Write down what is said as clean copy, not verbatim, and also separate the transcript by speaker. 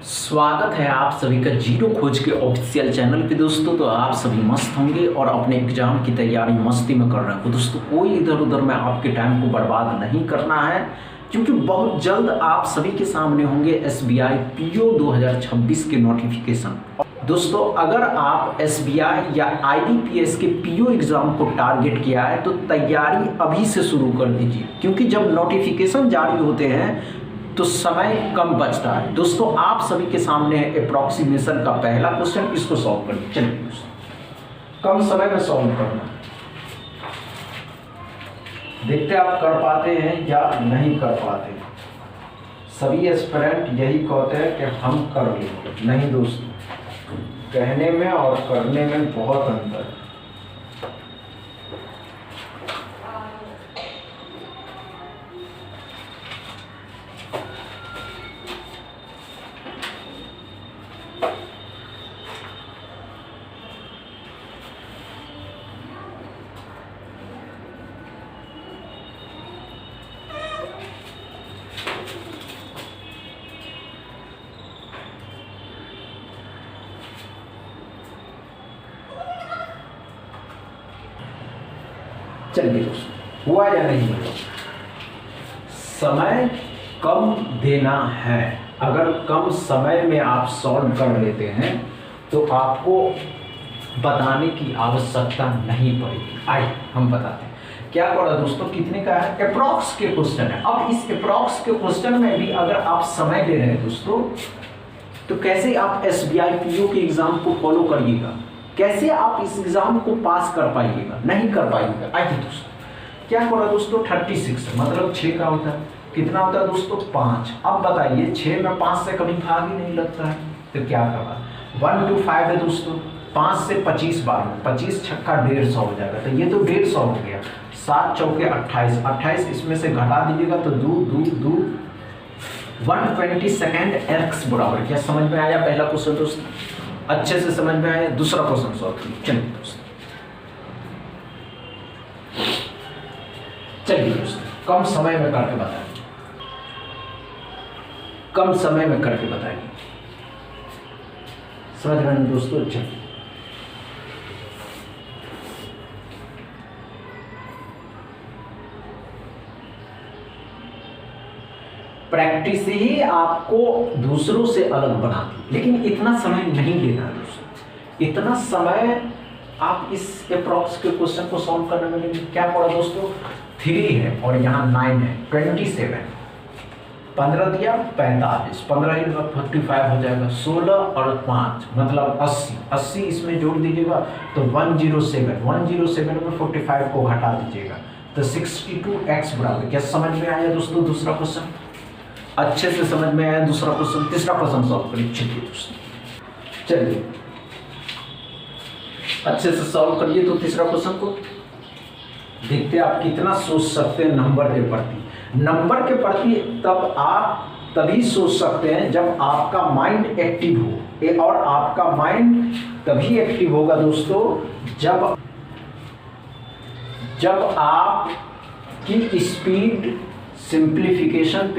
Speaker 1: स्वागत है आप सभी का जीरो खोज के ऑफिशियल चैनल पे दोस्तों। तो आप सभी मस्त होंगे और अपने एग्जाम की तैयारी मस्ती में कर रहे हैं। तो दोस्तों कोई इधर उधर में आपके टाइम को बर्बाद नहीं करना है, क्योंकि बहुत जल्द आप सभी के सामने होंगे SBI PO 2026 के नोटिफिकेशन। दोस्तों अगर आप SBI या IBPS के PO एग्ज़ाम को टारगेट किया है तो तैयारी अभी से शुरू कर दीजिए, क्योंकि जब नोटिफिकेशन जारी होते हैं तो समय कम बचता है। दोस्तों आप सभी के सामने है अप्रॉक्सीमेशन का पहला क्वेश्चन, इसको सॉल्व करिए। चलिए दोस्तों कम समय में सॉल्व करना, देखते आप कर पाते हैं या नहीं कर पाते हैं। सभी एस्पिरेंट यही कहते हैं कि हम कर लेंगे। नहीं दोस्तों, कहने में और करने में बहुत अंतर है। चलिए दोस्तों हुआ या नहीं हुआ, समय कम देना है। अगर कम समय में आप सॉल्व कर लेते हैं तो आपको बताने की आवश्यकता नहीं पड़ेगी। आइए हम बताते हैं क्या पड़ा दोस्तों। कितने का है? अप्रॉक्स के क्वेश्चन है। अब इस अप्रॉक्स के क्वेश्चन में भी अगर आप समय दे रहे हैं दोस्तों, तो कैसे आप SBI PO के एग्जाम को फॉलो करिएगा, कैसे आप इस एग्जाम को पास कर पाइएगा? नहीं कर पाइएगा। आइए दोस्तों क्या पड़ा दोस्तों, 36 मतलब 6 का होता है। कितना होता है दोस्तों? 5। अब बताइए 6 में 5 से कभी भाग ही नहीं लगता है, तो क्या करना? 1 to 5 है दोस्तों। 5 से 25 बार 25 छक्का 150 हो जाएगा, तो ये तो 150 हो गया। 7 चौके 28, 28 इसमें से घटा दीजिएगा तो 2 120 सेकेंड x बराबर। क्या समझ में आया पहला क्वेश्चन दोस्तों? अच्छे से समझ में आया? दूसरा क्वेश्चन सॉल्व करिए। चलिए दोस्तों कम समय में करके बताइए, कम समय में करके बताइए। समझ रहे हैं दोस्तों? चलिए प्रैक्टिस ही आपको दूसरों से अलग बनाती है, लेकिन इतना समय नहीं लेना है दोस्तों। इतना समय आप इस अप्रॉक्स के क्वेश्चन को सॉल्व करने में लेंगे। क्या पड़ा दोस्तों? 3 है और यहाँ 9 है, 27। 15 दिया 45, 15 ही 45 हो जाएगा। 16 और 5 मतलब 80, 80 इसमें जोड़ दीजिएगा तो 107 में 45 को घटा दीजिएगा तो 62x बराबर। क्या समझ में आया दोस्तों दूसरा क्वेश्चन? अच्छे से समझ में आया दूसरा क्वेश्चन। तीसरा क्वेश्चन सॉल्व करिए। चलिए दोस्तों चलिए अच्छे से सॉल्व करिए। तो तीसरा क्वेश्चन को देखते आप कितना सोच सकते हैं नंबर के प्रति। नंबर के प्रति तब आप तभी सोच सकते हैं जब आपका माइंड एक्टिव हो, और आपका माइंड तभी एक्टिव होगा दोस्तों जब आप की स्पीड सिंप्लीफिकेशन